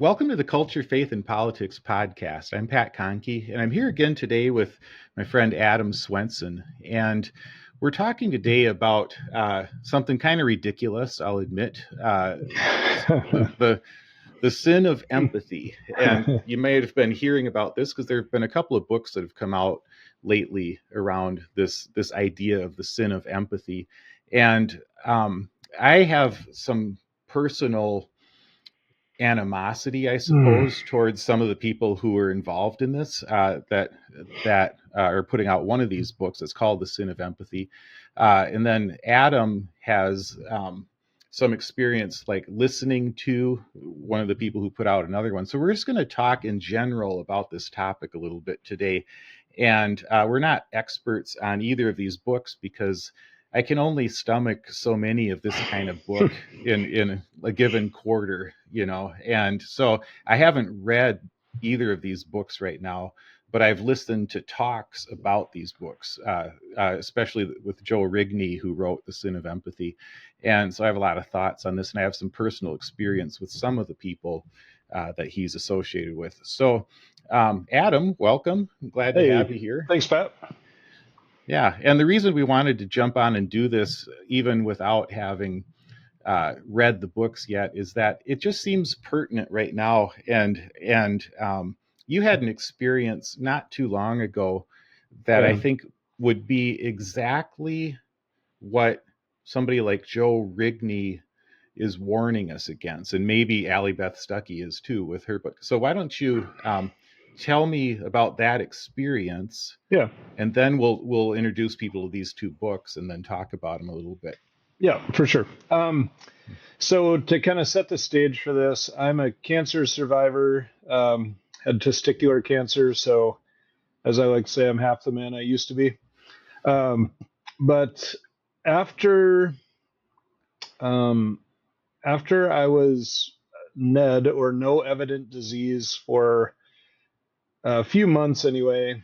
Welcome to the Culture, Faith, and Politics podcast. I'm Pat Conkey, and I'm here again today with my friend Adam Swenson. And we're talking today about something kind of ridiculous, I'll admit, the sin of empathy. And you may have been hearing about this because there have been a couple of books that have come out lately around this idea of the sin of empathy. And I have some personal animosity, I suppose, towards some of the people who were involved in this that are putting out one of these books. It's called The Sin of Empathy. And then Adam has some experience like listening to one of the people who put out another one. So we're just going to talk in general about this topic a little bit today. And we're not experts on either of these books because I can only stomach so many of this kind of book in a given quarter, and so I haven't read either of these books right now, but I've listened to talks about these books, especially with Joe Rigney, who wrote The Sin of Empathy. And so I have a lot of thoughts on this, and I have some personal experience with some of the people that he's associated with. So, Adam, welcome. I'm glad to have you here. Thanks, Pat. Yeah, and the reason we wanted to jump on and do this, even without having read the books yet, is that it just seems pertinent right now. And you had an experience not too long ago that I think would be exactly what somebody like Joe Rigney is warning us against, and maybe Allie Beth Stuckey is too with her book. So why don't you tell me about that experience? Yeah. And then we'll introduce people to these two books and then talk about them a little bit. Yeah, for sure. So to kind of set the stage for this, I'm a cancer survivor, had testicular cancer. So as I like to say, I'm half the man I used to be. But after I was NED, or no evident disease, for a few months anyway,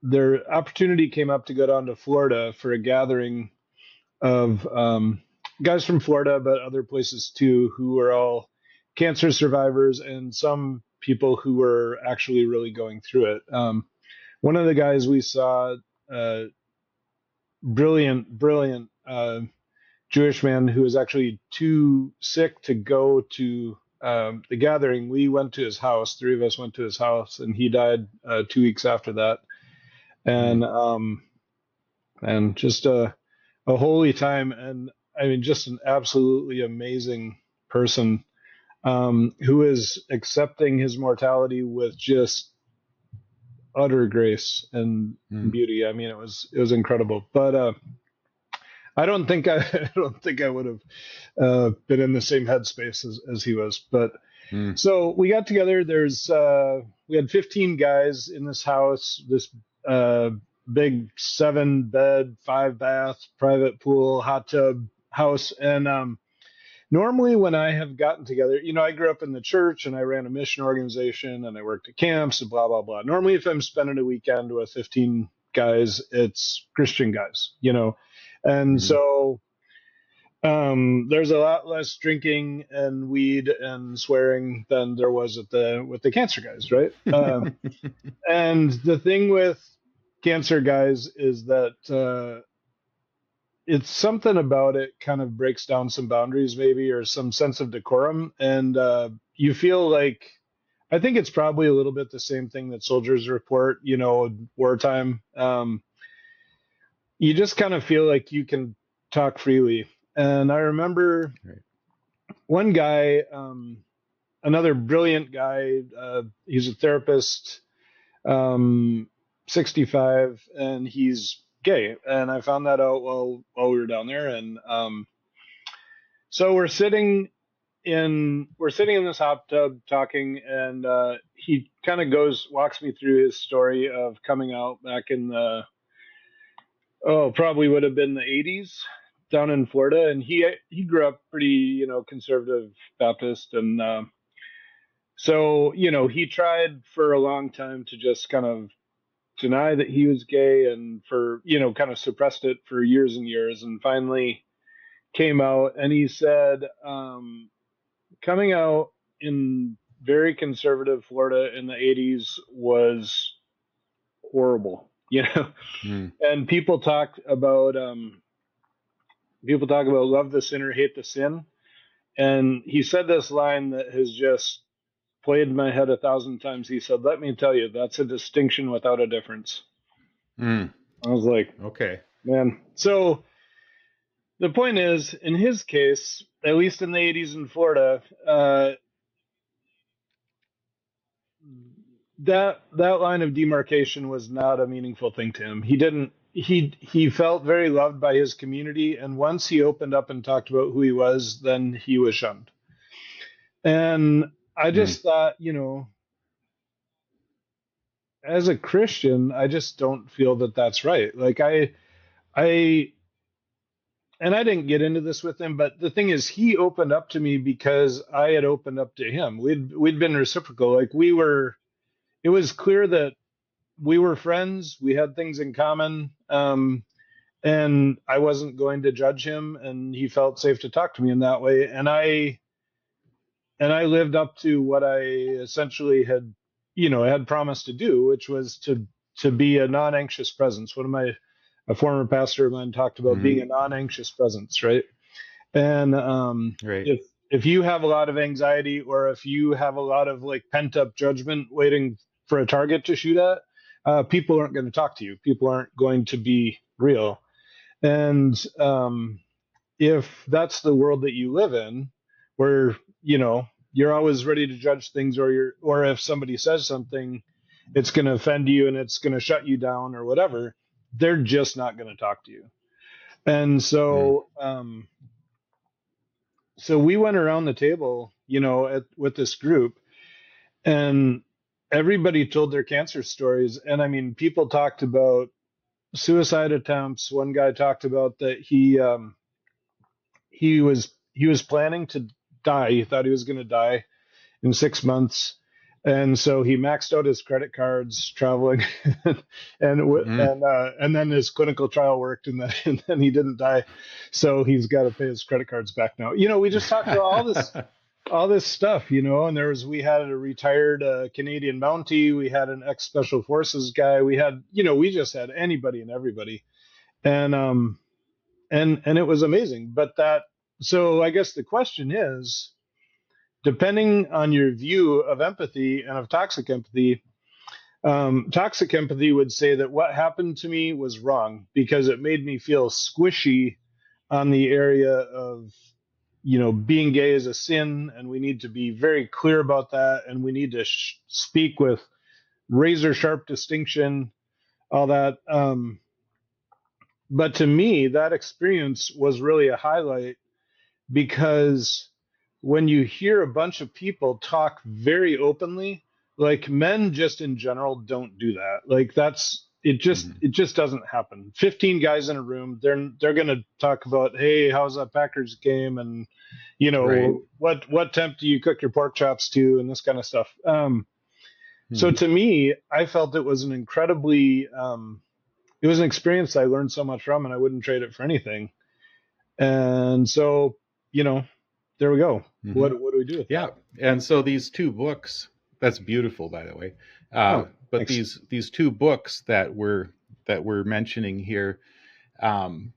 their opportunity came up to go down to Florida for a gathering of guys from Florida, but other places too, who were all cancer survivors and some people who were actually really going through it. One of the guys we saw, brilliant Jewish man who was actually too sick to go to the gathering. We went to his house. Three of us went to his house, and he died 2 weeks after that. And just a holy time, and I mean, just an absolutely amazing person who is accepting his mortality with just utter grace and beauty. I mean, it was incredible. But I don't think I would have been in the same headspace as he was. But so we got together. We had 15 guys in this house. This big 7-bed, 5-bath, private pool, hot tub house. And normally when I have gotten together, I grew up in the church and I ran a mission organization and I worked at camps and blah, blah, blah. Normally if I'm spending a weekend with 15 guys, it's Christian guys, And so there's a lot less drinking and weed and swearing than there was with the cancer guys, right? And the thing with cancer guys is that it's something about it kind of breaks down some boundaries, maybe, or some sense of decorum. And you feel like, I think it's probably a little bit the same thing that soldiers report, wartime. You just kind of feel like you can talk freely. And I remember one guy, another brilliant guy, he's a therapist, 65, and he's gay. And I found that out while we were down there. And so we're sitting in this hot tub talking, and he kind of walks me through his story of coming out back in probably would have been the 80s down in Florida. And he grew up pretty, conservative Baptist. And so, he tried for a long time to just kind of deny that he was gay, and for, kind of suppressed it for years and years, and finally came out. And he said, coming out in very conservative Florida in the 80s was horrible, you know. Mm. And people talk about love the sinner, hate the sin. And he said this line that has just played in my head 1,000 times. He said, "Let me tell you, that's a distinction without a difference." Mm. I was like, Okay. man. So the point is, in his case, at least in the 80s in Florida, that line of demarcation was not a meaningful thing to him. He didn't. He felt very loved by his community, and once he opened up and talked about who he was, then he was shunned. And I Mm. just thought, as a Christian, I just don't feel that that's right. Like I, and I didn't get into this with him, but the thing is, he opened up to me because I had opened up to him. We'd been reciprocal. Like we were. It was clear that we were friends. We had things in common. And I wasn't going to judge him, and he felt safe to talk to me in that way. And I lived up to what I essentially had promised to do, which was to be a non-anxious presence. A former pastor of mine talked about Mm-hmm. being a non-anxious presence, right? And Right. if you have a lot of anxiety, or if you have a lot of like pent up judgment waiting for a target to shoot at, people aren't going to talk to you. People aren't going to be real. And if that's the world that you live in, where you're always ready to judge things, or if somebody says something, it's going to offend you and it's going to shut you down or whatever, they're just not going to talk to you. And Mm. so we went around the table, with this group, and everybody told their cancer stories. And I mean, people talked about suicide attempts. One guy talked about that he was planning to die. He thought he was going to die in 6 months, and so he maxed out his credit cards traveling, Mm. and then his clinical trial worked, and then he didn't die, so he's got to pay his credit cards back now. We just talked about all this stuff, we had a retired Canadian Mountie, we had an ex Special Forces guy, we just had anybody and everybody, and it was amazing. So I guess the question is, depending on your view of empathy and of toxic empathy would say that what happened to me was wrong because it made me feel squishy on the area of being gay is a sin, and we need to be very clear about that, and we need to speak with razor sharp distinction, all that. But to me, that experience was really a highlight, because when you hear a bunch of people talk very openly, like men just in general don't do that. Like that's it just Mm. it just doesn't happen. 15 guys in a room, they're going to talk about, "Hey, how's that Packers game?" and Right. what temp do you cook your pork chops to, and this kind of stuff. So Mm. to me, I felt it was an experience I learned so much from, and I wouldn't trade it for anything. And so, you know, there we go. Mm-hmm. What do we do with Yeah. that? And so these two books, that's beautiful, by the way. Oh, But thanks. these two books that we're mentioning here, um,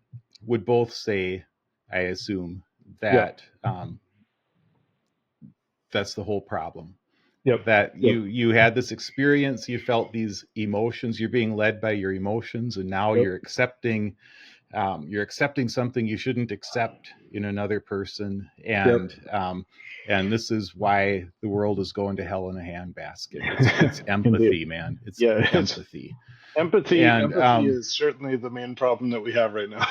would both say, I assume, Yep. that that's the whole problem. Yep. That Yep. you had this experience, you felt these emotions, you're being led by your emotions, and now Yep. you're accepting something you shouldn't accept in another person, Yep. and this is why the world is going to hell in a handbasket. It's Indeed. empathy, man. It's Yeah. It's empathy. empathy. And Empathy is certainly the main problem that we have right now.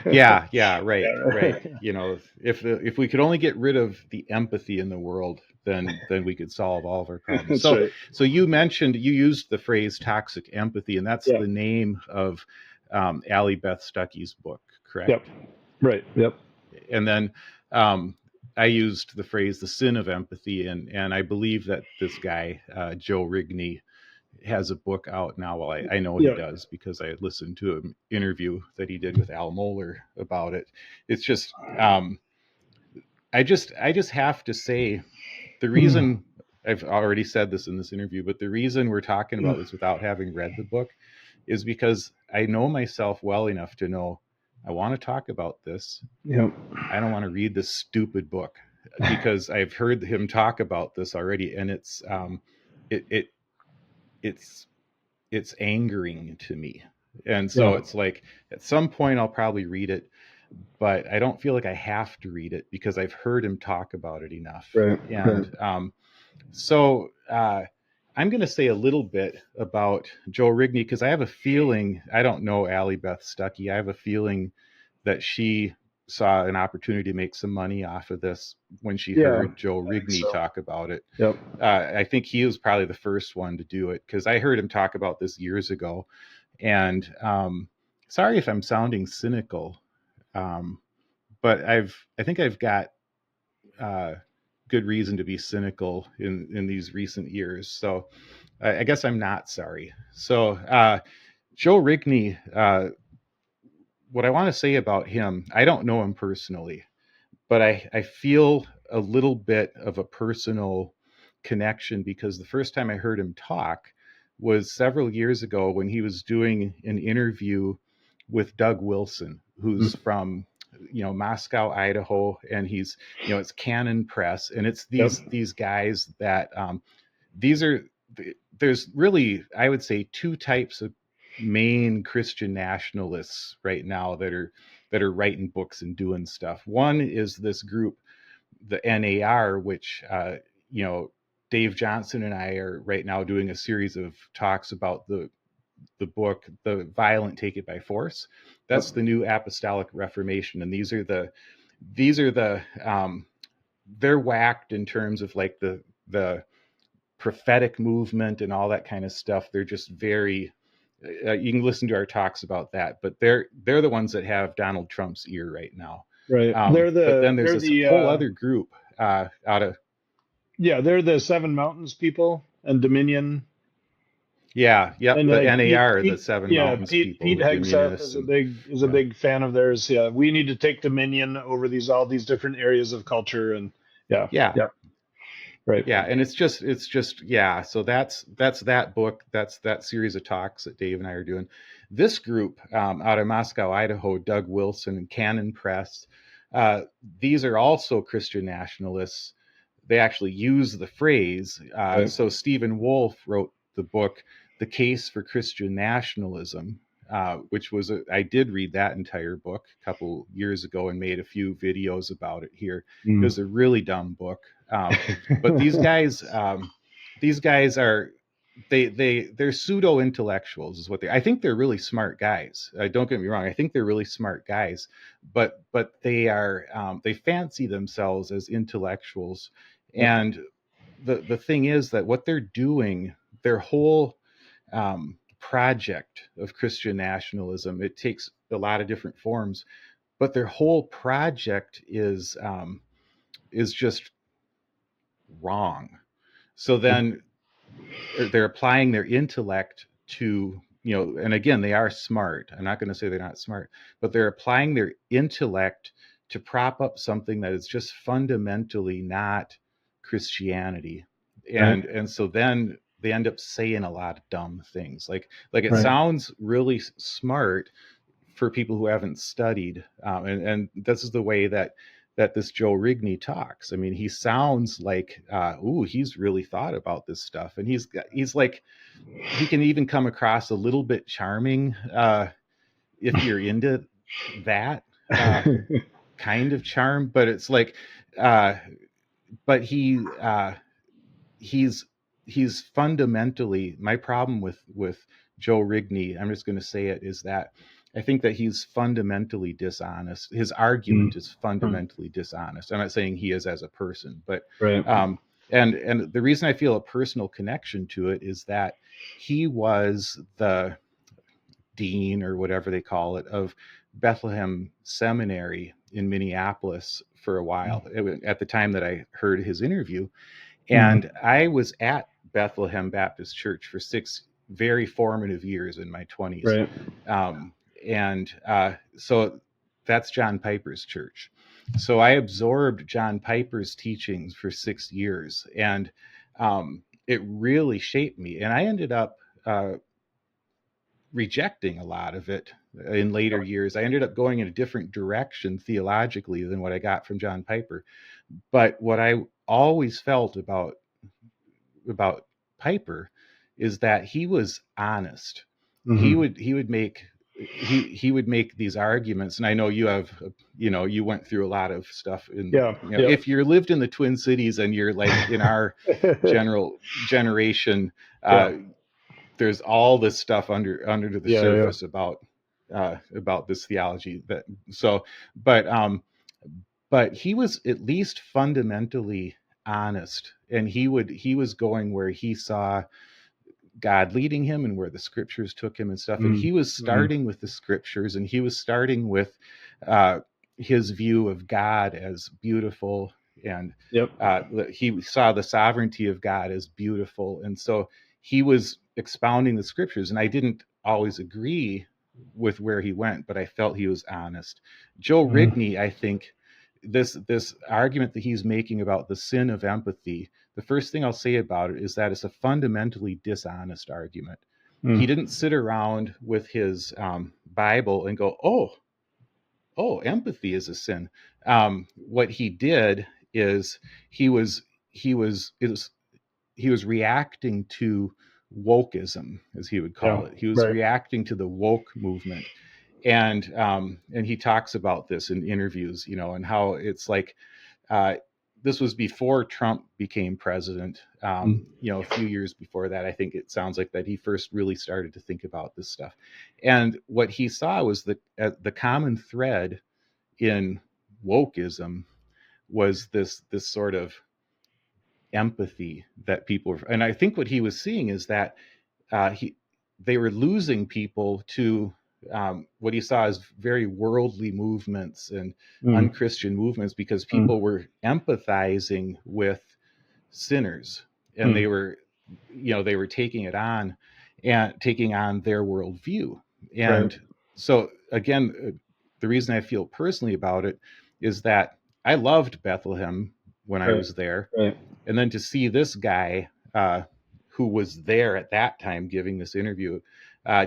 yeah, right, Yeah. right. If we could only get rid of the empathy in the world, then we could solve all of our problems. That's So right. you used the phrase toxic empathy, and that's Yeah. the name of Allie Beth Stuckey's book, Yep. correct? Right. Yep. And then I used the phrase the sin of empathy, and I believe that this guy Joe Rigney has a book out now. Well, I know he Yep. does because I listened to an interview that he did with Al Mohler about it. It's just I just have to say, the Hmm. reason I've already said this in this interview, but the reason we're talking about this without having read the book is because I know myself well enough to know I want to talk about this. Yep. I don't want to read this stupid book because I've heard him talk about this already, and it, it it's angering to me. And so Yeah. it's like at some point I'll probably read it, but I don't feel like I have to read it because I've heard him talk about it enough. Right. And so I'm going to say a little bit about Joe Rigney because I have a feeling, I don't know Allie Beth Stuckey, I have a feeling that she saw an opportunity to make some money off of this when she heard Joe Rigney talk about it. Yep. I think he was probably the first one to do it because I heard him talk about this years ago. And sorry if I'm sounding cynical, but I think I've got good reason to be cynical in these recent years. So I guess I'm not sorry. So Joe Rigney, what I want to say about him, I don't know him personally, but I feel a little bit of a personal connection because the first time I heard him talk was several years ago when he was doing an interview with Doug Wilson, who's from Moscow, Idaho, and he's it's Canon Press, and it's these guys that these are there's really, I would say, two types of main Christian nationalists right now that are writing books and doing stuff. One is this group, the NAR, which Dave Johnson and I are right now doing a series of talks about the book, The Violent Take It by Force. That's the New Apostolic Reformation, and these are the they're whacked in terms of like the prophetic movement and all that kind of stuff. They're just very you can listen to our talks about that, but they're the ones that have Donald Trump's ear right now. Right. But then there's this whole other group out of they're the Seven Mountains people and Dominion. Yeah, yep. And the NAR, Pete, the Seven Mountains people. Pete Hegseth is a big fan of theirs. Yeah, we need to take dominion over all these different areas of culture, and yeah. Right. Yeah, and it's just So that's that book. That's that series of talks that Dave and I are doing. This group out of Moscow, Idaho, Doug Wilson and Canon Press. These are also Christian nationalists. They actually use the phrase. So Stephen Wolfe wrote the book, The Case for Christian Nationalism, which was I did read that entire book a couple years ago and made a few videos about it here. It was a really dumb book. But these guys are they're pseudo intellectuals is what I think they're really smart guys. Don't get me wrong. I think they're really smart guys, but they are they fancy themselves as intellectuals. And the thing is that what they're doing, their whole project of Christian nationalism, it takes a lot of different forms, but their whole project is just wrong. So then they're applying their intellect to, and again, they are smart. I'm not going to say they're not smart, but they're applying their intellect to prop up something that is just fundamentally not Christianity. And so then they end up saying a lot of dumb things. Like it sounds really smart for people who haven't studied. And this is the way that this Joe Rigney talks. I mean, he sounds like, he's really thought about this stuff. And he's like, he can even come across a little bit charming if you're into that kind of charm. But it's like, but he's fundamentally, my problem with Joe Rigney, I'm just going to say it, is that I think that he's fundamentally dishonest. His argument is fundamentally dishonest. I'm not saying he is as a person, but and the reason I feel a personal connection to it is that he was the dean or whatever they call it of Bethlehem Seminary in Minneapolis for a while at the time that I heard his interview. And I was at Bethlehem Baptist Church for 6 very formative years in my 20s. So that's John Piper's church. So I absorbed John Piper's teachings for 6 years. And it really shaped me. And I ended up rejecting a lot of it in later years. I ended up going in a different direction theologically than what I got from John Piper. But what I always felt about Piper is that he was honest. He Mm-hmm. would he would make he would make these arguments, and I know you have, you went through a lot of stuff in, Yeah. Yep. if you're lived in the Twin Cities and you're like in our general generation, Yeah. there's all this stuff under the Yeah. Yeah. surface about this theology that so but he was at least fundamentally honest, and he was going where he saw God leading him and where the scriptures took him and stuff. And he was Mm-hmm. starting with the scriptures, and he was starting with uh, his view of God as beautiful, and Yep. he saw the sovereignty of God as beautiful. And so he was expounding the scriptures, and I didn't always agree with where he went, but I felt he was honest. Joe Mm-hmm. Rigney, I think this argument that he's making about the sin of empathy, the first thing I'll say about it is that it's a fundamentally dishonest argument. He Mm. didn't sit around with his Bible and go, oh, empathy is a sin. What he did is he was he was is he was reacting to wokeism, as he would Yeah. call it. He was Right. reacting to the woke movement, and he talks about this in interviews, and how it's like, uh, this was before Trump became president. Mm. A few years before that, I think it sounds like that he first really started to think about this stuff. And what he saw was the common thread in wokeism was this sort of empathy that people were, and I think what he was seeing is that he they were losing people to what he saw as very worldly movements and Mm. unchristian movements, because Mm. people were empathizing with sinners, and Mm. they were taking it on and taking on their worldview. Right. And so again, the reason I feel personally about it is that I loved Bethlehem when I Right. was there, Right. and then to see this guy who was there at that time giving this interview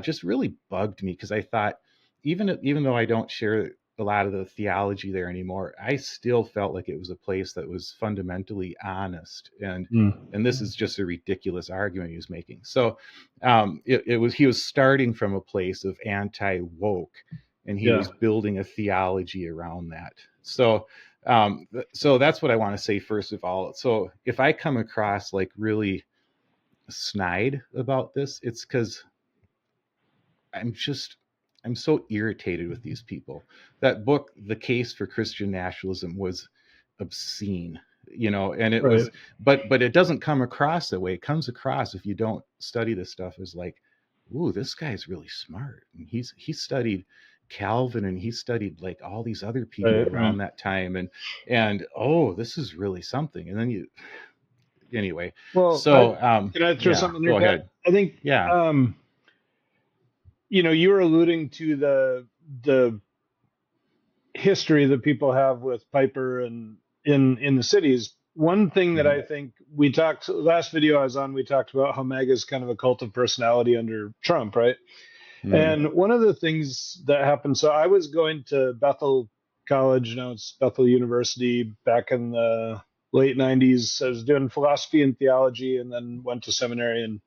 just really bugged me, because I thought, even though I don't share a lot of the theology there anymore, I still felt like it was a place that was fundamentally honest. And this Mm. is just a ridiculous argument he was making. So he was starting from a place of anti woke, and he Yeah. was building a theology around that. So that's what I want to say first of all. So if I come across like really snide about this, it's because I'm just I'm so irritated with these people. That book, The Case for Christian Nationalism, was obscene, and it Right. was, but it doesn't come across that way. It comes across, if you don't study this stuff, as like, ooh, this guy's really smart. And he studied Calvin, and he studied like all these other people Right. Right. around that time, and oh, this is really something. And then you anyway. Well, So can I throw yeah, something there, go Pat? ahead. I think Yeah. um, you were alluding to the history that people have with Piper and in the cities. One thing that Mhm. I think we talked last video I was on, we talked about how MAGA is kind of a cult of personality under Trump, right? Mhm. And one of the things that happened, so I was going to Bethel College, now it's Bethel University, back in the late 90s. I was doing philosophy and theology, and then went to seminary and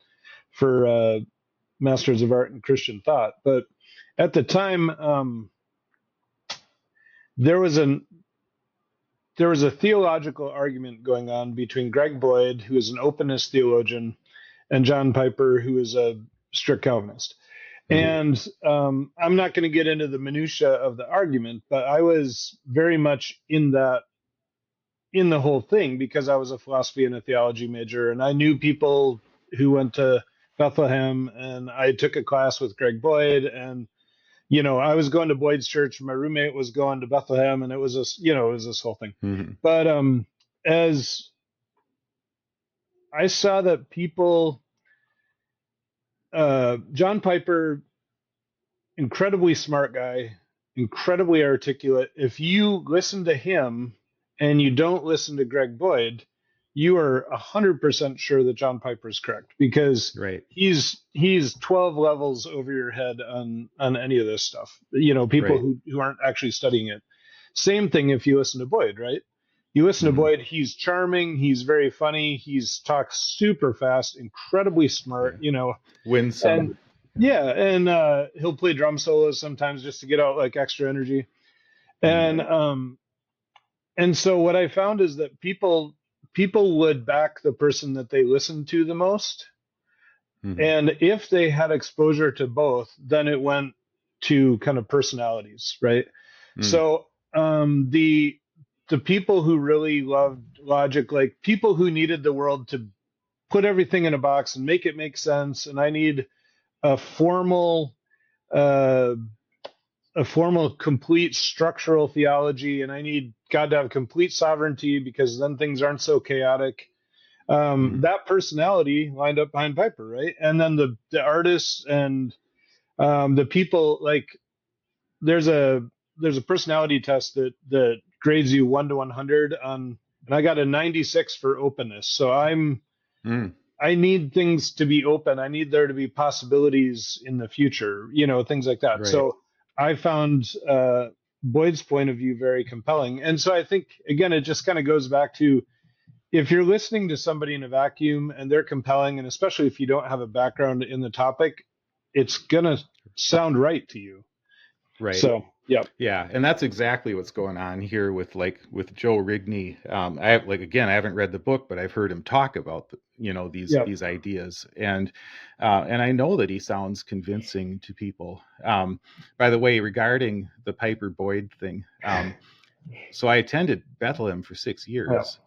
for Masters of Art in Christian Thought. But at the time, there was an there was a theological argument going on between Greg Boyd, who is an openist theologian, and John Piper, who is a strict Calvinist. Mhm. And I'm not going to get into the minutia of the argument, but I was very much in the whole thing because I was a philosophy and a theology major, and I knew people who went to Bethlehem, and I took a class with Greg Boyd, and I was going to Boyd's church, my roommate was going to Bethlehem, and it was this whole thing. Mhm. But as I saw that people, John Piper, incredibly smart guy, incredibly articulate. If you listen to him and you don't listen to Greg Boyd, you are 100% sure that John Piper is correct, because Right. he's 12 levels over your head on any of this stuff. You know, people Right. who aren't actually studying it. Same thing if you listen to Boyd, right? You listen to Mm-hmm. Boyd, he's charming, he's very funny, he's talks super fast, incredibly smart, Yeah. you know, Winsome. and he'll play drum solos sometimes just to get out like extra energy. Mm-hmm. And so what I found is that people would back the person that they listened to the most. Mm-hmm. And if they had exposure to both, then it went to kind of personalities, right? Mm. So the people who really loved logic, like people who needed the world to put everything in a box and make it make sense, and I need a formal uh, complete structural theology, and I need God to have complete sovereignty because then things aren't so chaotic. Mm. That personality lined up behind Piper, right? And then the artists and the people, like there's a personality test that grades you 1 to 100 on, and I got a 96 for openness. So Mm. I need things to be open. I need there to be possibilities in the future, you know, things like that. Right. So I found Boyd's point of view very compelling. And so I think, again, it just kind of goes back to, if you're listening to somebody in a vacuum and they're compelling, and especially if you don't have a background in the topic, it's going to sound right to you. Right. So, yeah. Yeah, and that's exactly what's going on here with Joe Rigney. I have, like, again, I haven't read the book, but I've heard him talk about Yeah. these ideas, and I know that he sounds convincing to people. By the way, regarding the Piper Boyd thing, so I attended Bethlehem for 6 years,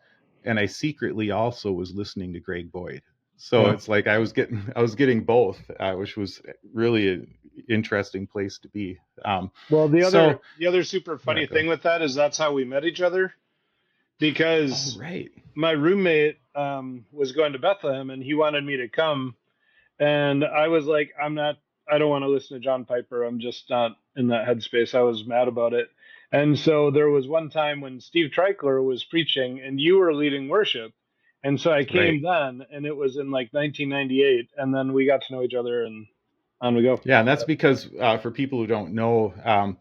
and I secretly also was listening to Greg Boyd. So Yeah. it's like I was getting both, which was really an interesting place to be. Well, So the other super yeah, funny go. thing with that is that's how we met each other, Oh, because right. my roommate was going to Bethlehem and he wanted me to come. And I was like, I don't want to listen to John Piper. I'm just not in that headspace. I was mad about it. And so there was one time when Steve Treichler was preaching and you were leading worship. And so I Right. came then, and it was in like 1998. And then we got to know each other, and on we go. Yeah, and that's because for people who don't know,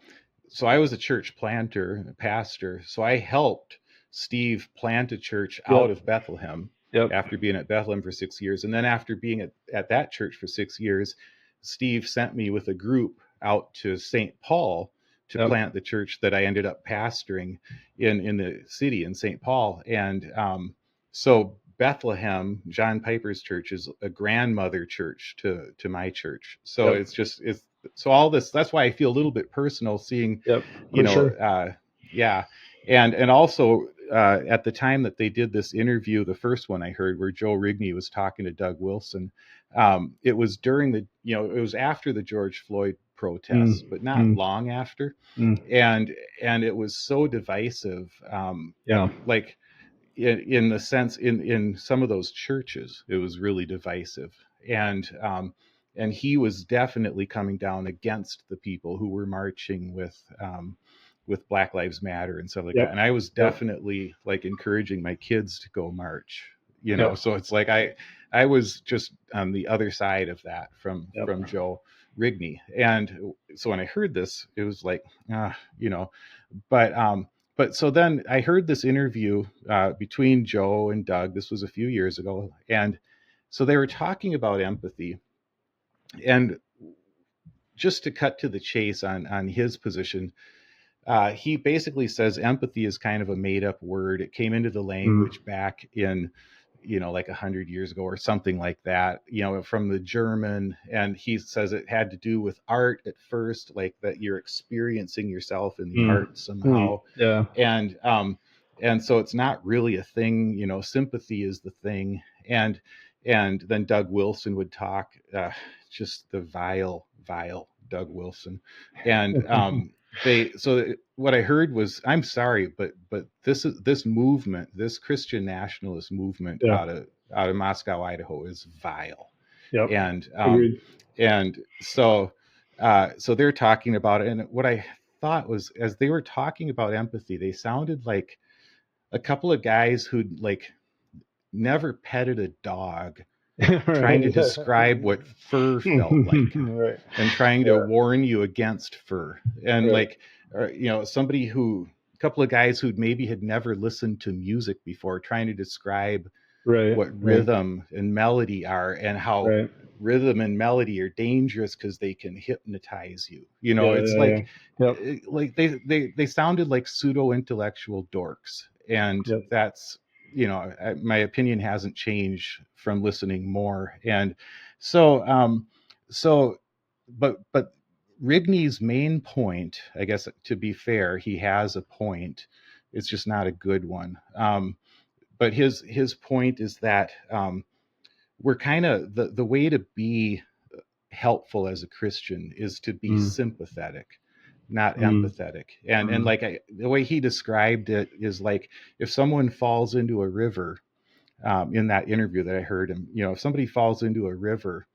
so I was a church planter, a pastor. So I helped Steve plant a church out Yep. of Bethlehem Yep. after being at Bethlehem for 6 years. And then after being at that church for 6 years, Steve sent me with a group out to St. Paul to Yep. plant the church that I ended up pastoring in the city in St. Paul. And so Bethlehem, John Piper's church, is a grandmother church to my church. So Yep. it's so all this. That's why I feel a little bit personal seeing, Yep. you For know, sure. yeah, and also at the time that they did this interview, the first one I heard where Joe Rigney was talking to Doug Wilson, it was during the it was after the George Floyd protests, Mm. but not Mm. long after, Mm. and it was so divisive, Yeah. like in the sense in some of those churches it was really divisive, and he was definitely coming down against the people who were marching with Black Lives Matter and stuff like that. Yep. And I was Yep. definitely like encouraging my kids to go march, Yep. so it's like I was just on the other side of that Yep. from Joe Rigney. And so when I heard this, it was like, ah, but so then I heard this interview between Joe and Doug. This was a few years ago, and so they were talking about empathy. And just to cut to the chase on his position, he basically says empathy is kind of a made up word. It came into the Mm. language back in, like 100 years ago or something like that, from the German. And he says it had to do with art at first, like that you're experiencing yourself in the Mm. art Mm. somehow. Yeah. And so it's not really a thing, sympathy is the thing. And then Doug Wilson would talk, just the vile Doug Wilson. And what I heard was, I'm sorry, but this movement, this Christian nationalist movement Yeah. out of Moscow, Idaho, is vile. Yep. And Agreed. so they're talking about it. And what I thought was, as they were talking about empathy, they sounded like a couple of guys who'd like never petted a dog, trying to Right. describe what fur felt like Right. and trying to Yeah. warn you against fur. And Right. like, somebody a couple of guys who maybe had never listened to music before, trying to describe Right. what Right. rhythm and melody are, and how Right. rhythm and melody are dangerous because they can hypnotise you. Yeah. It's Yeah. Yeah. Yep. like they sounded like pseudo intellectual dorks, and Yep. that's, my opinion hasn't changed from listening more. And so so but Rigney's main point, I guess, to be fair, he has a point. It's just not a good one. But his point is that, we're kind of, the way to be helpful as a Christian is to be Mm. sympathetic, not Mm. empathetic. And Mm. like, the way he described it is like, if someone falls into a river, in that interview that I heard him, if somebody falls into a river,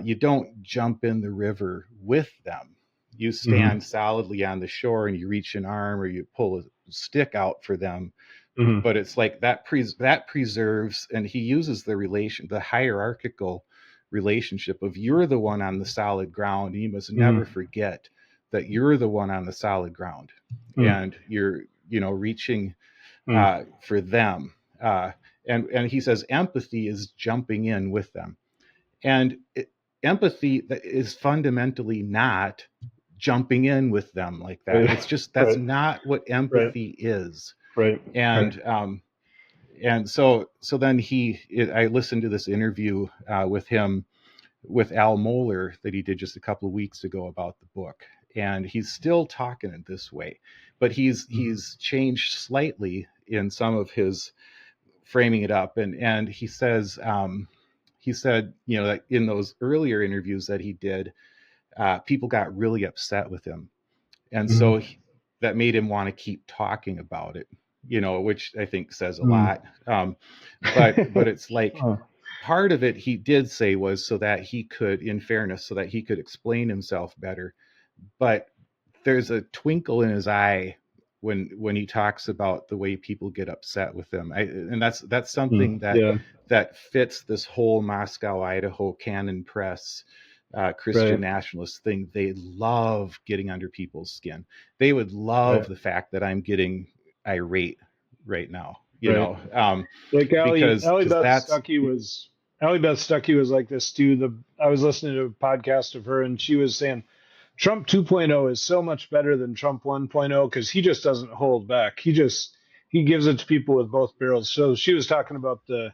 you don't jump in the river with them. You Mm. stand solidly on the shore and you reach an arm or you pull a stick out for them. Mm. But it's like that preserves, and he uses the hierarchical relationship of, you're the one on the solid ground, and you must never Mm. forget that you're the one on the solid ground, Mm. and you're, reaching, Mm. for them. And he says empathy is jumping in with them. And empathy is fundamentally not jumping in with them like that. Right. It's just, that's Right. not what Right. empathy is. Right. Right. And so then I listened to this interview, with him, with Al Mohler, that he did just a couple of weeks ago about the book, and he's still talking it this way, but Mm. he's changed slightly in some of his framing it up. And he said, that in those earlier interviews that he did, people got really upset with him, and Mm. so that made him want to keep talking about it, which I think says a Mm. lot. But it's like, Oh. part of it, he did say, was so that he could, in fairness, so that he could explain himself better. But there's a twinkle in his eye when he talks about the way people get upset with him. And that's Mm. something Yeah. that fits this whole Moscow, Idaho Canon Press, Christian Right. nationalist thing. They love getting under people's skin. They would love Right. the fact that I'm getting irate right now, Right. Like because that's, Allie Beth Stuckey was like this too. I was listening to a podcast of her, and she was saying Trump 2.0 is so much better than Trump 1.0 because he just doesn't hold back. He gives it to people with both barrels. So she was talking about the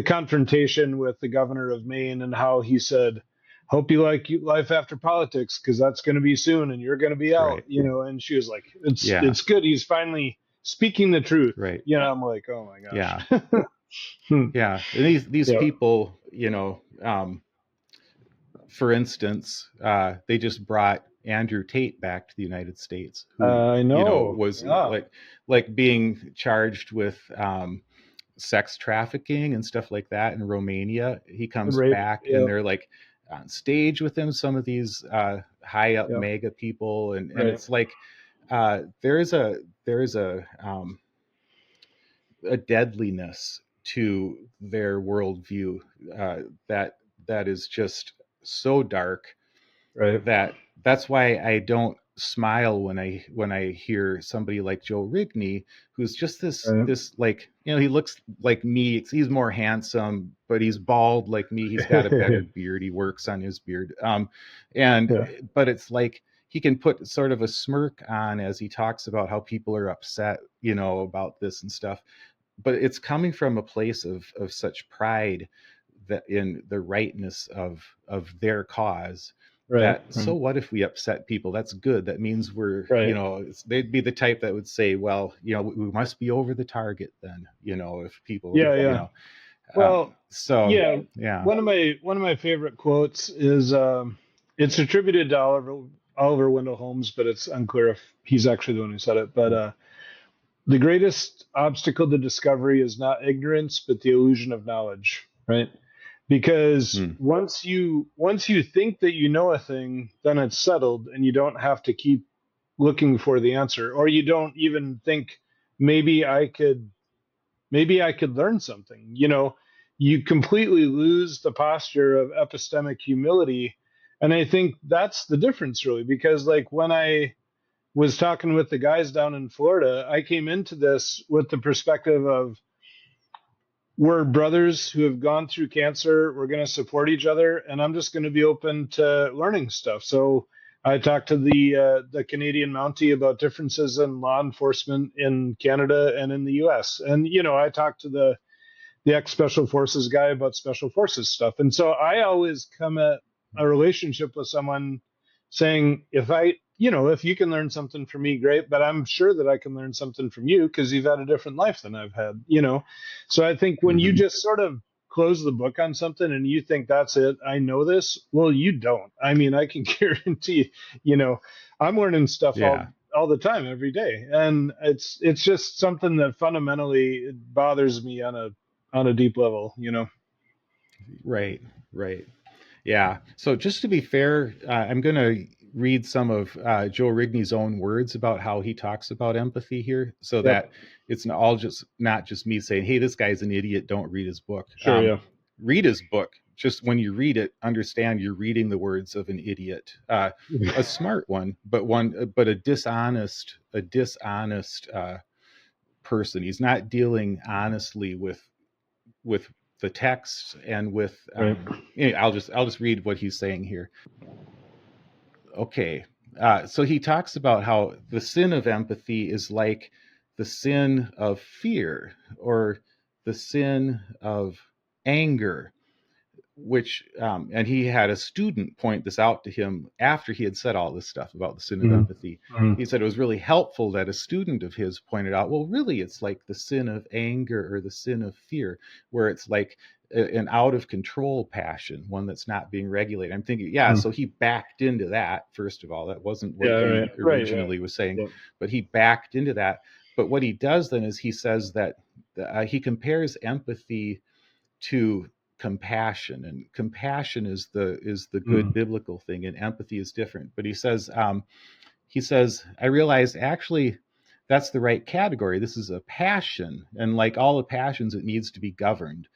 confrontation with the governor of Maine and how he said, "Hope you like life after politics because that's going to be soon and you're going to be out." right. And she was like, "It's Yeah. it's good. He's finally speaking the truth." Right. I'm like, "Oh my Yeah. gosh." Yeah. And these Yeah. people, for instance, they just brought Andrew Tate back to the United States, who, I know. was Yeah. like being charged with, sex trafficking and stuff like that in Romania. He comes Rape. back, and Yeah. they're like on stage with him, some of these, high up Yeah. mega people, and Right. it's like, there is a deadliness to their worldview, that is just so dark, Right. that's why I don't smile when I hear somebody like Joe Rigney, who's just Right. this like, he looks like me. He's more handsome, but he's bald like me. He's got a better beard. He works on his beard. And Yeah. but it's like, he can put sort of a smirk on as he talks about how people are upset, about this and stuff. But it's coming from a place of such pride, that in the rightness of their cause, Right. that, so what if we upset people? That's good. That means we're, Right. they'd be the type that would say, well, we must be over the target then, if people, Yeah. Yeah. Well, so yeah. yeah. One of my favorite quotes is it's attributed to Oliver Wendell Holmes, but it's unclear if he's actually the one who said it. But the greatest obstacle to discovery is not ignorance, but the illusion of knowledge. Right? Because Mm. once you think that you know a thing, then it's settled, and you don't have to keep looking for the answer, or you don't even think maybe I could maybe I could learn something. You completely lose the posture of epistemic humility. And I think that's the difference, really, because like when I was talking with the guys down in Florida, I came into this with the perspective of we're brothers who have gone through cancer. We're going to support each other, and I'm just going to be open to learning stuff. So I talked to the Canadian Mountie about differences in law enforcement in Canada and in the U.S. And I talked to the ex Special Forces guy about Special Forces stuff. And so I always come at a relationship with someone saying, if you can learn something from me, great, but I'm sure that I can learn something from you because you've had a different life than I've had. So I think when you Mm-hmm. just sort of close the book on something and you think that's it, I know this, well, you don't. I mean, I can guarantee, I'm learning stuff Yeah. all the time, every day. And it's just something that fundamentally bothers me on a deep level. Right. Right. Yeah. So just to be fair, I'm going to read some of Joe Rigney's own words about how he talks about empathy here, so Yep. that it's all just not just me saying, "Hey, this guy's an idiot. Don't read his book." Sure. Yeah. Read his book. Just when you read it, understand you're reading the words of an idiot, a smart one, but a dishonest person. He's not dealing honestly with the text and with Right. I'll just read what he's saying here. Okay. So he talks about how the sin of empathy is like the sin of fear or the sin of anger, and he had a student point this out to him after he had said all this stuff about the sin of Mm-hmm. empathy. Mm-hmm. He said it was really helpful that a student of his pointed out, well, really, it's like the sin of anger or the sin of fear, where it's like an out of control passion, one that's not being regulated. I'm thinking, yeah, Mm-hmm. so he backed into that. First of all, that wasn't what Yeah. he Right. Right. Yeah. originally was saying, Yep. but he backed into that. But what he does then is he says that he compares empathy to compassion, and compassion is the good Mm. biblical thing, and empathy is different. But he says I realized actually that's the right category. This is a passion, and like all the passions, it needs to be governed,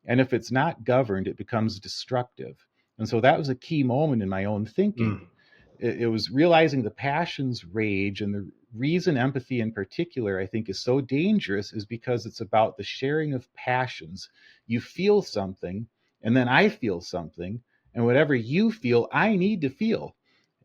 and if it's not governed, it becomes destructive. And so that was a key moment in my own Mm. thinking. It was realizing the passions rage, and the reason empathy in particular I think is so dangerous is because it's about the sharing of passions. You feel something, and then I feel something, and whatever you feel I need to feel,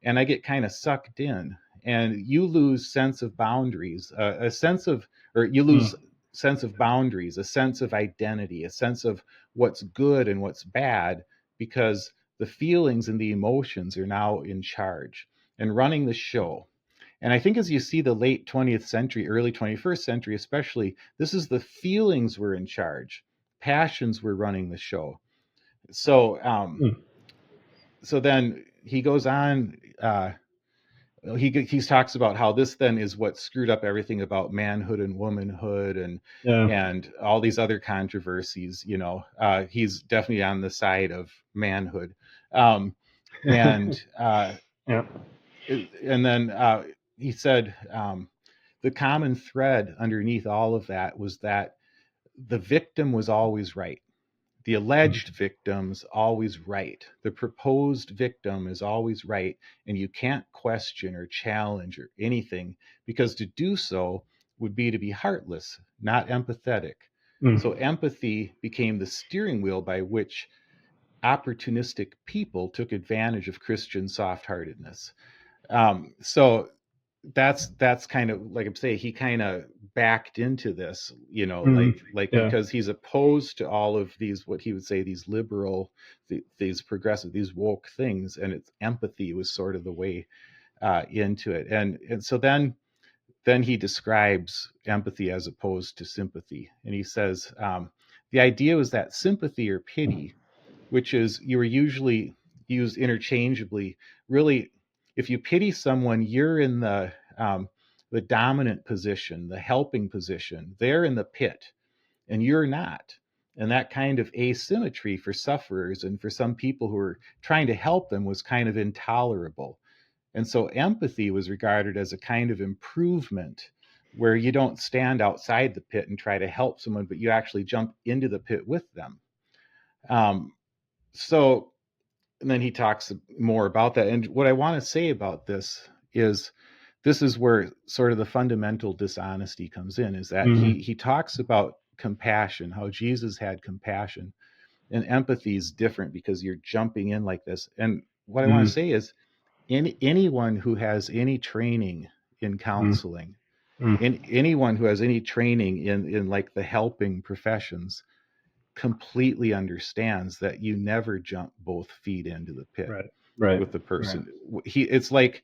and I get kind of sucked in, and you lose sense of boundaries, a sense of, or you Mm. lose sense of boundaries, a sense of identity, a sense of what's good and what's bad, because the feelings and the emotions are now in charge and running the show. And I think as you see the late 20th century, early 21st century, especially, this is the feelings were in charge. Passions were running the show. So, Mm. so then he goes on. He talks about how this then is what screwed up everything about manhood and womanhood, and Yeah. and all these other controversies. He's definitely on the side of manhood, um, and Yeah. and then he said the common thread underneath all of that was that the victim was always right. The Mm. alleged victim's always right. The proposed victim is always right, and you can't question or challenge or anything, because to do so would be to be heartless, not empathetic. So Mm. empathy became the steering wheel by which opportunistic people took advantage of Christian soft-heartedness. So that's kind of like I'm saying, he kind of backed into this, Mm. like Yeah. because he's opposed to all of these, what he would say, these liberal, these progressive, these woke things, and it's empathy was sort of the way into it. And so then he describes empathy as opposed to sympathy, and he says the idea was that sympathy or pity, which is you were usually used interchangeably. Really, if you pity someone, you're in the dominant position, the helping position. They're in the pit, and you're not. And that kind of asymmetry for sufferers and for some people who are trying to help them was kind of intolerable. And so empathy was regarded as a kind of improvement, where you don't stand outside the pit and try to help someone, but you actually jump into the pit with them. Um, so, and then he talks more about that. And what I want to say about this is where sort of the fundamental dishonesty comes in, is that Mm-hmm. he talks about compassion, how Jesus had compassion, and empathy is different because you're jumping in like this. And what I want to say is, anyone who has any training in counseling, anyone who has any training in like the helping professions, completely understands that you never jump both feet into the pit Right. Right. with the person. It's like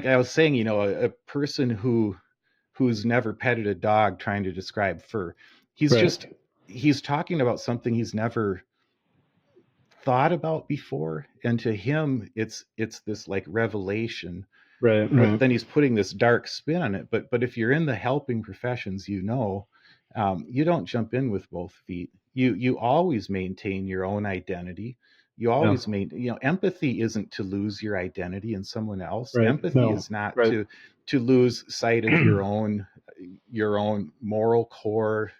I was saying, a person who's never petted a dog trying to describe fur. He's Right. just he's talking about something he's never thought about before, and to him it's this like revelation. Right. But Right. then he's putting this dark spin on it. But if you're in the helping professions, you don't jump in with both feet. You always maintain your own identity. You Yeah. always empathy isn't to lose your identity in someone else. Right. Empathy No. is not Right. to lose sight of your own moral core,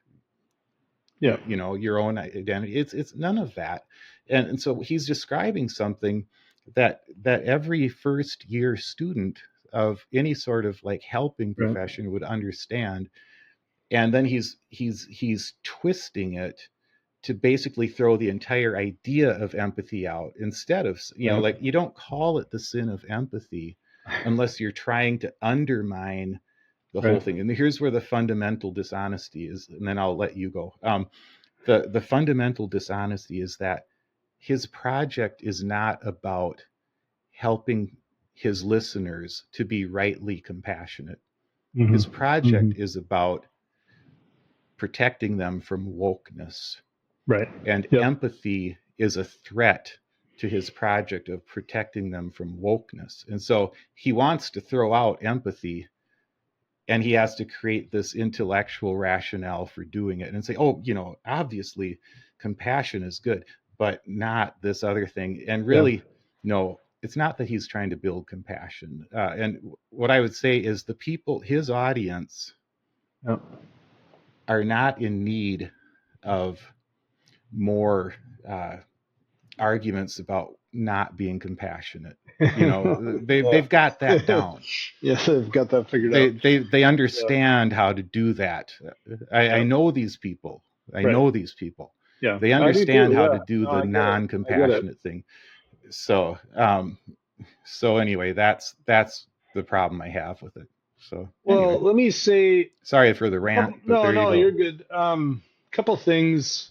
Yeah. your own identity. It's none of that. And so he's describing something that every first year student of any sort of like helping Right. profession would understand. And then he's twisting it to basically throw the entire idea of empathy out, instead of, Right. like, you don't call it the sin of empathy unless you're trying to undermine the whole Right. thing. And here's where the fundamental dishonesty is, and then I'll let you go. The fundamental dishonesty is that his project is not about helping his listeners to be rightly compassionate. His Mm-hmm. Mm-hmm. project is about protecting them from wokeness. Right. And Yep. empathy is a threat to his project of protecting them from wokeness. And so he wants to throw out empathy, and he has to create this intellectual rationale for doing it and say, oh, obviously compassion is good, but not this other thing. And Yeah. really, no, it's not that he's trying to build compassion. And what I would say is the people, his audience, Yep. are not in need of more arguments about not being compassionate. They've got that down. Yeah, they've got that figured They out. they understand how to do that. I know these people. I Right. know these people. Yeah. They I do understand too. how Yeah. to do No, the I get it. non-compassionate thing. So anyway, that's the problem I have with it. So Well, anyway, let me say. sorry for the rant, but there you No, go. you're good. Couple things.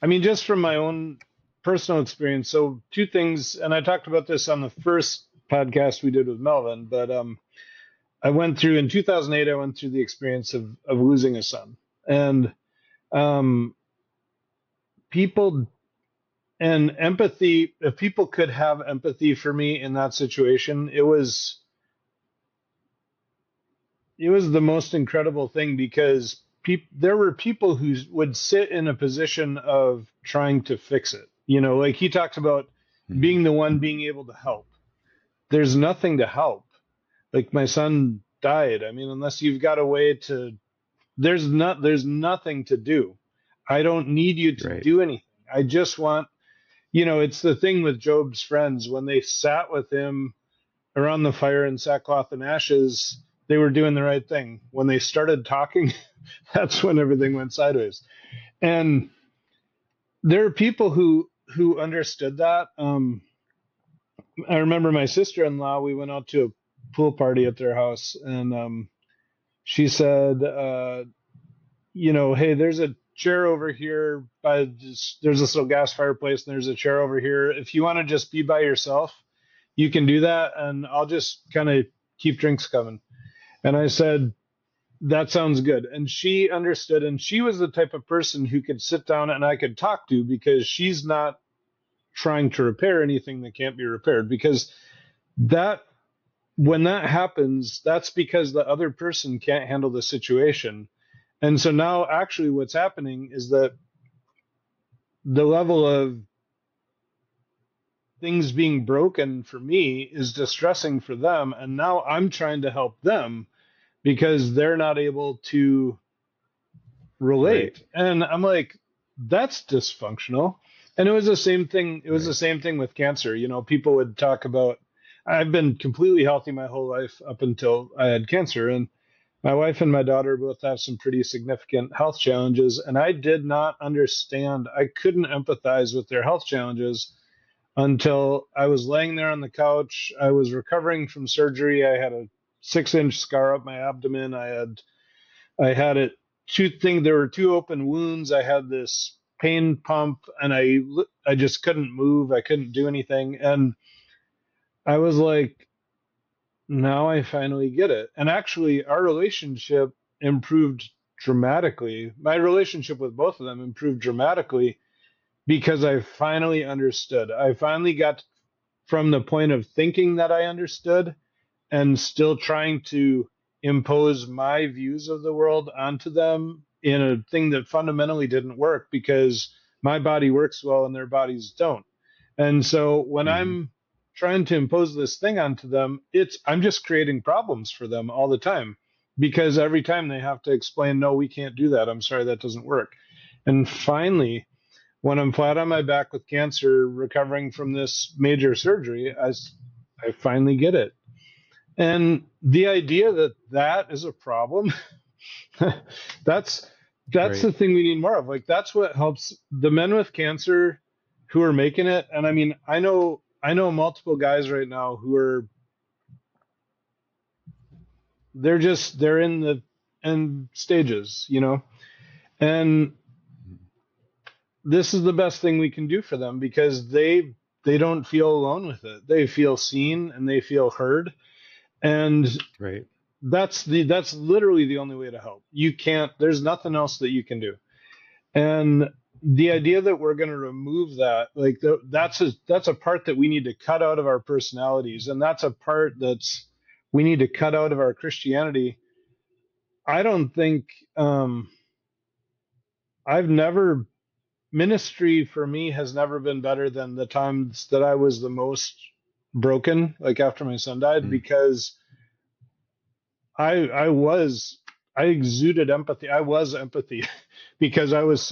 I mean, just from my own personal experience. So two things, and I talked about this on the first podcast we did with Melvin, but I went through in 2008. I went through the experience of losing a son, and um, people and empathy. If people could have empathy for me in that situation, it was the most incredible thing, because there were people who would sit in a position of trying to fix it. Like he talks about being the one being able to help. There's nothing to help. Like my son died. I mean, unless you've got a way to, there's nothing to do. I don't need you to Right. do anything. I just want, it's the thing with Job's friends when they sat with him around the fire in sackcloth and ashes, they were doing the right thing. When they started talking, that's when everything went sideways. And there are people who understood that. I remember my sister-in-law. We went out to a pool party at their house, and she said, "Hey, there's a chair over here there's this little gas fireplace, and there's a chair over here. If you want to just be by yourself, you can do that, and I'll just kind of keep drinks coming." And I said, that sounds good. And she understood. And she was the type of person who could sit down and I could talk to, because she's not trying to repair anything that can't be repaired. Because that, when that happens, that's because the other person can't handle the situation. And so now actually what's happening is that the level of things being broken for me is distressing for them. And now I'm trying to help them. because they're not able to Right. relate. And I'm like, that's dysfunctional. And it was the same thing. It was the Right. same thing with cancer. You know, people would talk about, I've been completely healthy my whole life up until I had cancer. And my wife and my daughter both have some pretty significant health challenges. And I did not understand, I couldn't empathize with their health challenges until I was laying there on the couch. I was recovering from surgery. I had a 6-inch scar up my abdomen. I had it two thing. There were two open wounds. I had this pain pump, and I just couldn't move. I couldn't do anything, and I was like, now I finally get it. And actually, our relationship improved dramatically. My relationship with both of them improved dramatically because I finally understood. I finally got from the point of thinking that I understood and still trying to impose my views of the world onto them in a thing that fundamentally didn't work because my body works well and their bodies don't. And so when Mm-hmm. I'm trying to impose this thing onto them, I'm just creating problems for them all the time because every time they have to explain, no, we can't do that. I'm sorry, that doesn't work. And finally, when I'm flat on my back with cancer, recovering from this major surgery, I finally get it. And the idea that that is a problem, that's that's Right. the thing we need more of. Like that's what helps the men with cancer who are making it. And I mean, I know multiple guys right now who are they're in the end stages, you know. And this is the best thing we can do for them because they don't feel alone with it. They feel seen and they feel heard. And Right. that's literally the only way to help. You can't there's nothing else that you can do. And the idea that we're going to remove that, like that's a part that we need to cut out of our personalities, and that's a part that's we need to cut out of our Christianity. I don't think um I've never ministry for me has never been better than the times that I was the most broken, like after my son died, Mm. because I was I exuded empathy. I was empathy because I was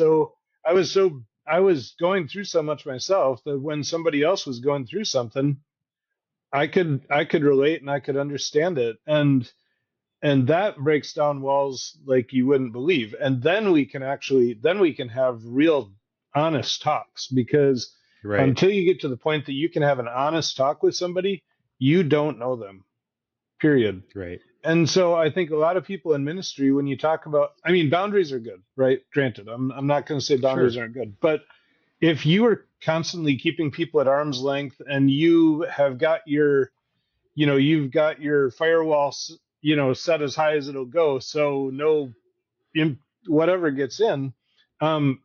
going through so much myself that when somebody else was going through something, I could relate and I could understand it. And that breaks down walls like you wouldn't believe. And then we can have real honest talks because Right. until you get to the point that you can have an honest talk with somebody, you don't know them. Period. Right. And so I think a lot of people in ministry, when you talk about, I mean, boundaries are good, right? Granted, I'm not going to say boundaries Sure. aren't good, but if you are constantly keeping people at arm's length and you've got your firewall, set as high as it'll go, so no, whatever gets in,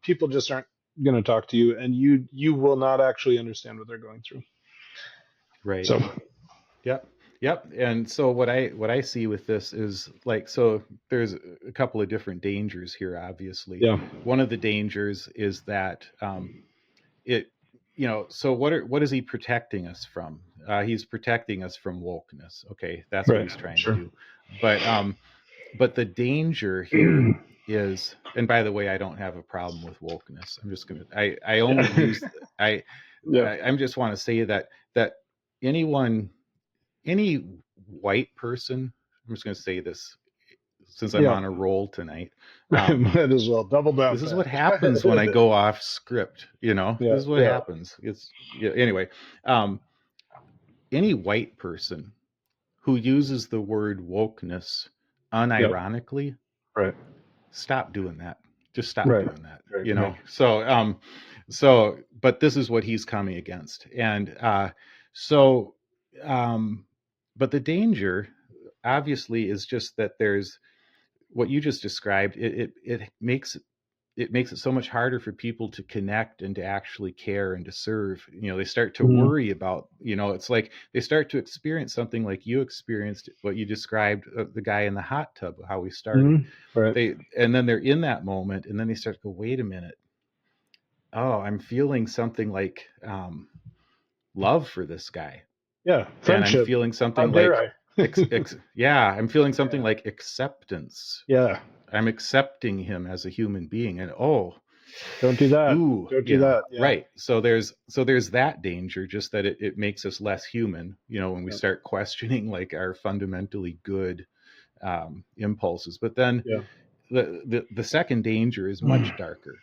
people just aren't going to talk to you, and you will not actually understand what they're going through. Right. So, Yep. Yep. And so what I see with this is like, so there's a couple of different dangers here. Obviously, yeah, one of the dangers is that it, so what is he protecting us from? He's protecting us from wokeness. Okay, that's what right, he's trying to sure. do. But the danger here is, and by the way, I don't have a problem with wokeness. I'm just gonna, I only Yeah, use, I, yeah, I just want to say that anyone, any white person, I'm just going to say this since I'm yeah. on a roll tonight. Might as well double down, This is what Pat. happens when I go off script. Yeah, This is what yeah, happens. It's, yeah, anyway. Um, any white person who uses the word wokeness yeah. unironically, Right, stop doing that. Just stop right, doing that. right. Yeah, But this is what he's coming against, and so, um, but the danger, obviously, is just that there's what you just described. It makes it so much harder for people to connect and to actually care and to serve. They start to mm-hmm. worry about, it's like they start to experience something like you experienced, what you described, the guy in the hot tub, how we started. Mm-hmm. Right. And then they're in that moment, and then they start to go, wait a minute. Oh, I'm feeling something like love for this guy. Yeah, And I'm friendship. feeling How something dare like, I? yeah, I'm feeling something Yeah. like acceptance. Yeah. I'm accepting him as a human being, and oh, Don't do that. ooh, Don't do that. Yeah. right. So there's that danger, just that it makes us less human, when we Yeah. start questioning like our fundamentally good impulses. But then Yeah. the second danger is much darker,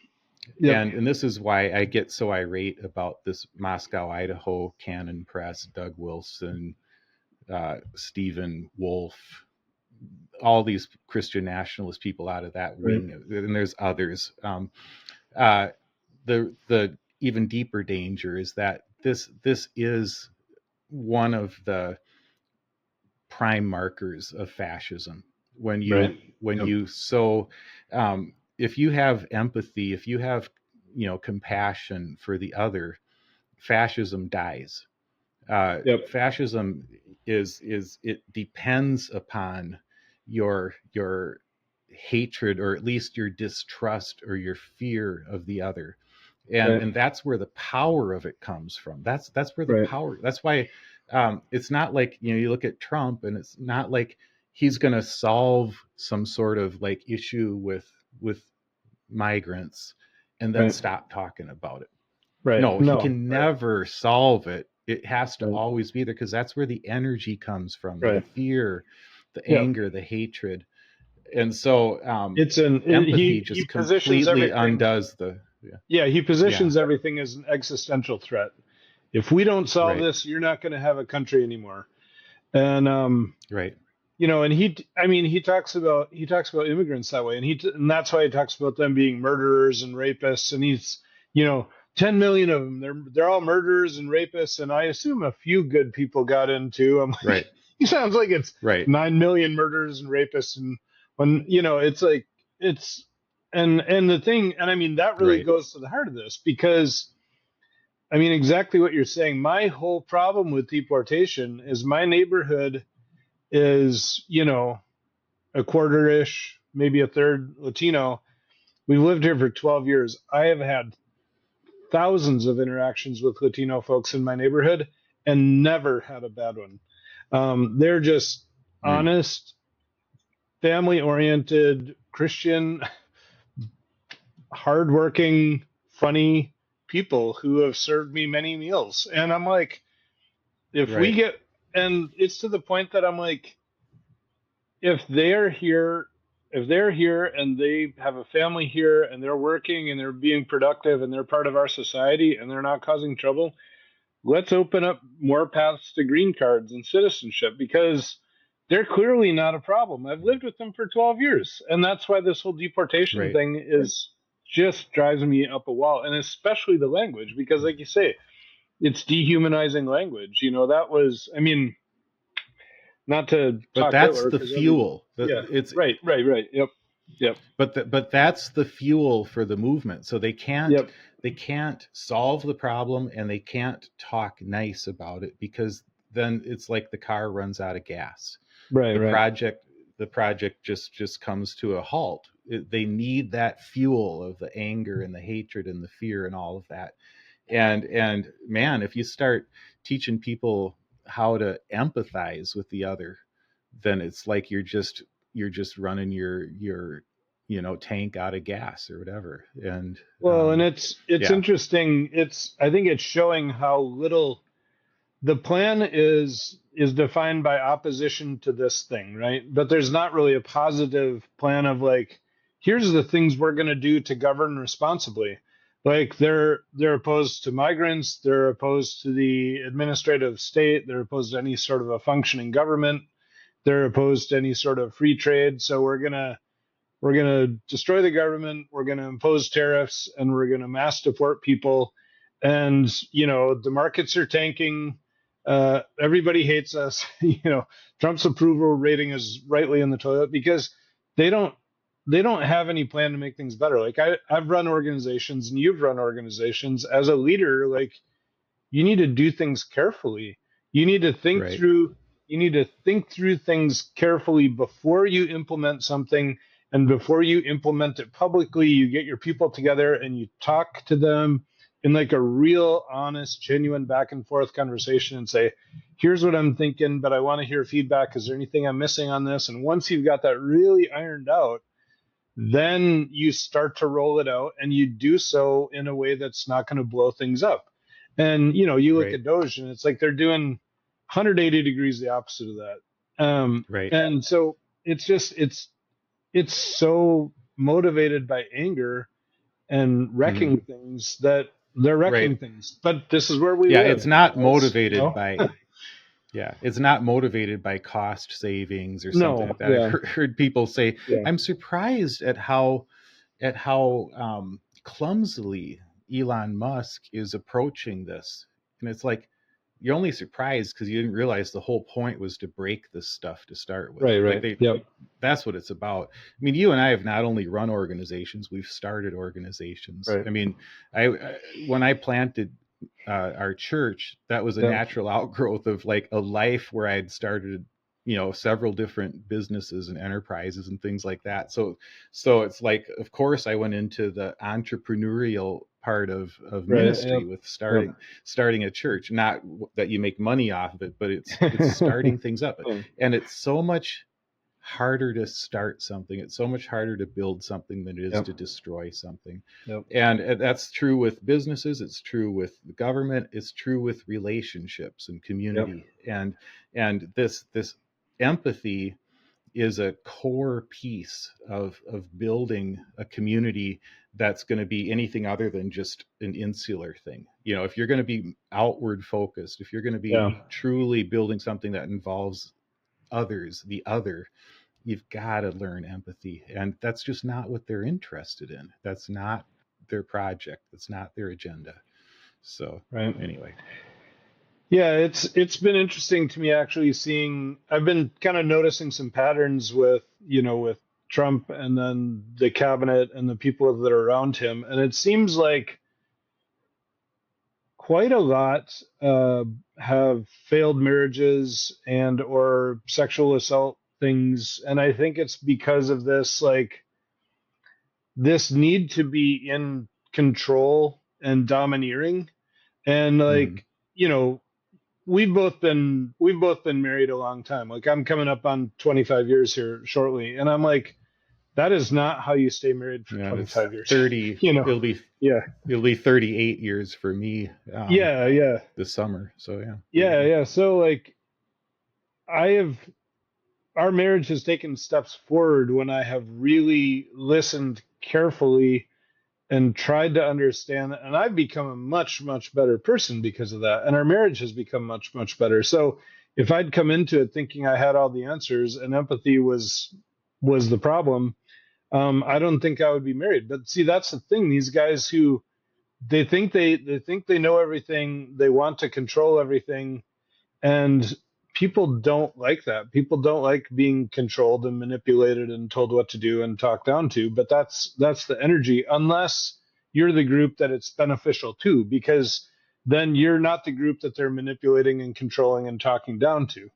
Yep. and this is why I get so irate about this Moscow, Idaho Canon Press, Doug Wilson, Stephen Wolfe, all these Christian nationalist people out of that Right. wing, and there's others. Uh, the even deeper danger is that this is one of the prime markers of fascism. When you Right. when Yep. you so if you have empathy, if you have compassion for the other, fascism dies. Yep. Fascism is it depends upon your hatred, or at least your distrust or your fear of the other, and Right. and that's where the power of it comes from. That's where the Right. power. That's why it's not like you look at Trump, and it's not like he's going to solve some sort of like issue with migrants and then Right. stop talking about it. Right. No, he No. can Right. never solve it. It has to Right. always be there, because that's where the energy comes from, the Right. fear, the Yep. anger, the hatred. And so He empathy just positions completely everything. undoes the, yeah, Yeah, he yeah, positions everything as an existential threat. If we don't solve right, this, you're not going to have a country anymore. And right, and he talks about immigrants that way, and and that's why he talks about them being murderers and rapists, and he's, you know, 10 million of them, they're all murderers and rapists, and I assume a few good people got in too. I'm like, right, he sounds like it's right, 9 million murderers and rapists, and when it's like it's and the thing, and I mean that really right, goes to the heart of this, because I mean exactly what you're saying. My whole problem with deportation is my neighborhood is, a quarter-ish, maybe a third Latino. We've lived here for 12 years. I have had thousands of interactions with Latino folks in my neighborhood and never had a bad one. They're just mm, honest, family-oriented, Christian, hardworking, funny people who have served me many meals. And I'm like, if we right, get, and it's to the point that I'm like, if they're here and they have a family here and they're working and they're being productive and they're part of our society and they're not causing trouble, let's open up more paths to green cards and citizenship, because they're clearly not a problem. I've lived with them for 12 years, and that's why this whole deportation right. thing is just drives me up a wall, and especially the language, because like you say, it's dehumanizing language. That was, I mean, not to But talk that's Hitler, the because every, fuel. yeah, It's right, yep, yep, but that's the fuel for the movement. So yep, they can't solve the problem, and they can't talk nice about it, because then it's like the car runs out of gas. right, The right, project the project just comes to a halt. They need that fuel of the anger and the hatred and the fear and all of that. And man, if you start teaching people how to empathize with the other, then it's like you're just running your tank out of gas or whatever. And well, and it's yeah, interesting. I think it's showing how little the plan is defined by opposition to this thing, right? But there's not really a positive plan of like, here's the things we're going to do to govern responsibly. Like they're opposed to migrants, they're opposed to the administrative state, they're opposed to any sort of a functioning government, they're opposed to any sort of free trade. So we're going to destroy the government, we're going to impose tariffs, and we're going to mass deport people. And the markets are tanking, everybody hates us. Trump's approval rating is rightly in the toilet, because they don't they don't have any plan to make things better. Like I've run organizations and you've run organizations. As a leader, like, you need to do things carefully. You need to think right, through you need to think through things carefully before you implement something, and before you implement it publicly, you get your people together and you talk to them in like a real honest, genuine back and forth conversation and say, here's what I'm thinking, but I want to hear feedback. Is there anything I'm missing on this? And once you've got that really ironed out, then you start to roll it out, and you do so in a way that's not going to blow things up. And you look Right. at Doge, and it's like they're doing 180 degrees the opposite of that. Right. And so it's just it's so motivated by anger and Hmm. wrecking things that they're Right. wrecking things. But this is where we Yeah, live, it's not guys. motivated by yeah, it's not motivated by cost savings or something No, like that. I've yeah, heard people say, yeah, I'm surprised at how clumsily Elon Musk is approaching this. And it's like, you're only surprised because you didn't realize the whole point was to break this stuff to start with. right, Like right, yep, that's what it's about. I mean, you and I have not only run organizations, we've started organizations. right, I mean, when I planted our church, that was a yep, natural outgrowth of like a life where I'd started, several different businesses and enterprises and things like that. So it's like, of course, I went into the entrepreneurial part of right, yep, ministry with yep, starting a church. Not that you make money off of it, but it's starting things up, yeah, and it's so much harder to start something. It's so much harder to build something than it is yep, to destroy something. yep, And that's true with businesses, it's true with the government, it's true with relationships and yep, community. And this empathy is a core piece of building a community that's going to be anything other than just an insular thing. If you're going to be outward focused, if you're going to be yeah, truly building something that involves others, the other, you've got to learn empathy. And that's just not what they're interested in. That's not their project. That's not their agenda. So, right. anyway. Yeah, it's been interesting to me actually seeing. I've been kind of noticing some patterns with with Trump and then the cabinet and the people that are around him, and it seems like quite a lot have failed marriages and or sexual assault things, and I think it's because of this this need to be in control and domineering, and Mhm. we've both been married a long time. Like I'm coming up on 25 years here shortly, and I'm like, that is not how you stay married for Yeah, it's 25 years. 30, you know? it'll be Yeah, 38 years for me yeah, yeah, this summer. So yeah. yeah, yeah. So like, I have our marriage has taken steps forward when I have really listened carefully and tried to understand that. And I've become a much, much better person because of that. And our marriage has become much, much better. So if I'd come into it thinking I had all the answers and empathy was the problem, I don't think I would be married. But see, that's the thing. These guys who they think they know everything, they want to control everything, and people don't like that. People don't like being controlled and manipulated and told what to do and talked down to. But that's the energy, unless you're the group that it's beneficial to, because then you're not the group that they're manipulating and controlling and talking down to.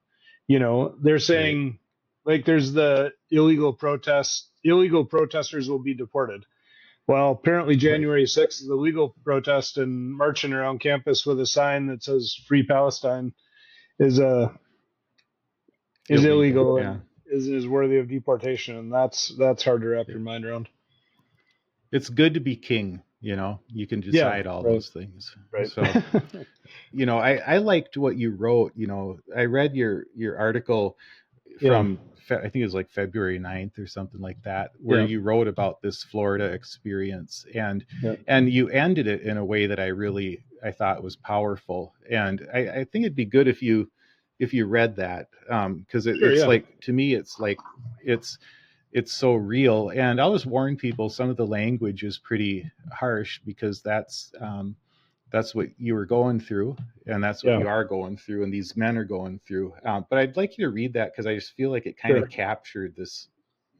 They're Right. saying like there's the illegal protests. Illegal protesters will be deported. Well, apparently Right. January 6th is a legal protest, and marching around campus with a sign that says "Free Palestine" is Illegal. illegal Yeah. and is worthy of deportation, and that's hard to wrap your mind around. It's good to be king. You can Yeah, decide all right, those things. right. So, I liked what you wrote. I read your article Yeah, from I think it was like February 9th or something like that, where yeah, you wrote about this Florida experience, and yeah, you ended it in a way that I thought was powerful. And I think it'd be good if you read that, because sure, it's yeah, like, to me, it's like it's it's so real. And I'll just warn people, some of the language is pretty harsh, because that's what you were going through, and that's what yeah, you are going through, and these men are going through. But I'd like you to read that, because I just feel like it kind of sure, captured this,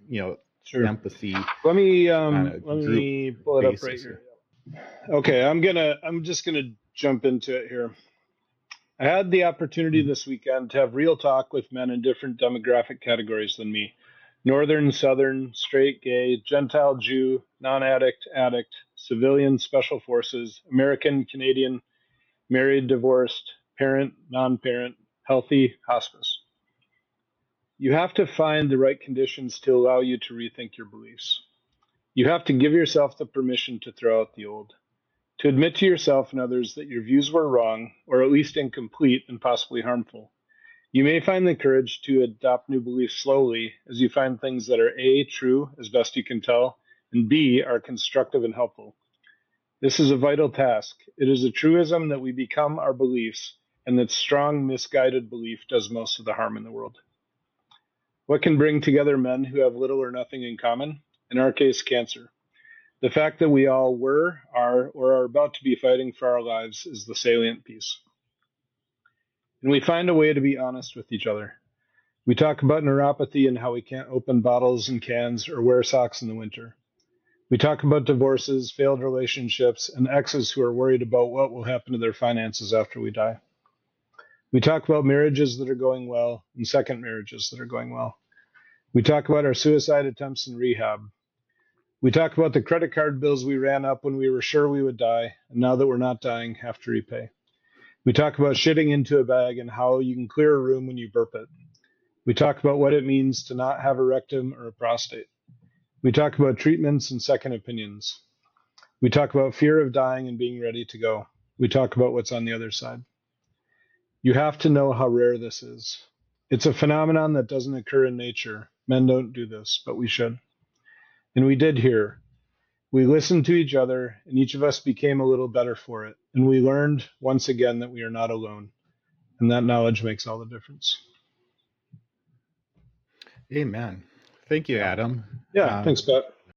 you know, sure. empathy Let me on a let group me pull it up right basis. here. Okay, I'm just gonna jump into it here. I had the opportunity Mhm. this weekend to have real talk with men in different demographic categories than me: Northern, Southern, straight, gay, Gentile, Jew, non addict, addict, civilian, special forces, American, Canadian, married, divorced, parent, non parent. healthy hospice. You have to find the right conditions to allow you to rethink your beliefs. You have to give yourself the permission to throw out the old, to admit to yourself and others that your views were wrong, or at least incomplete and possibly harmful. You may find the courage to adopt new beliefs slowly as you find things that are A, true as best you can tell, and B, are constructive and helpful. This is a vital task. It is a truism that we become our beliefs, and that strong, misguided belief does most of the harm in the world. What can bring together men who have little or nothing in common? In our case, cancer. The fact that we all were, are, or are about to be fighting for our lives is the salient piece. And we find a way to be honest with each other. We talk about neuropathy and how we can't open bottles and cans or wear socks in the winter. We talk about divorces, failed relationships, and exes who are worried about what will happen to their finances after we die. We talk about marriages that are going well and second marriages that are going well. We talk about our suicide attempts in rehab. We talk about the credit card bills we ran up when we were sure we would die, and now that we're not dying, have to repay. We talk about shitting into a bag and how you can clear a room when you burp it. We talk about what it means to not have a rectum or a prostate. We talk about treatments and second opinions. We talk about fear of dying and being ready to go. We talk about what's on the other side. You have to know how rare this is. It's a phenomenon that doesn't occur in nature. Men don't do this, but we should. And we did here. We listened to each other, and each of us became a little better for it. And we learned once again that we are not alone. And that knowledge makes all the difference. Amen. Thank you, Adam. Yeah, thanks, Pat.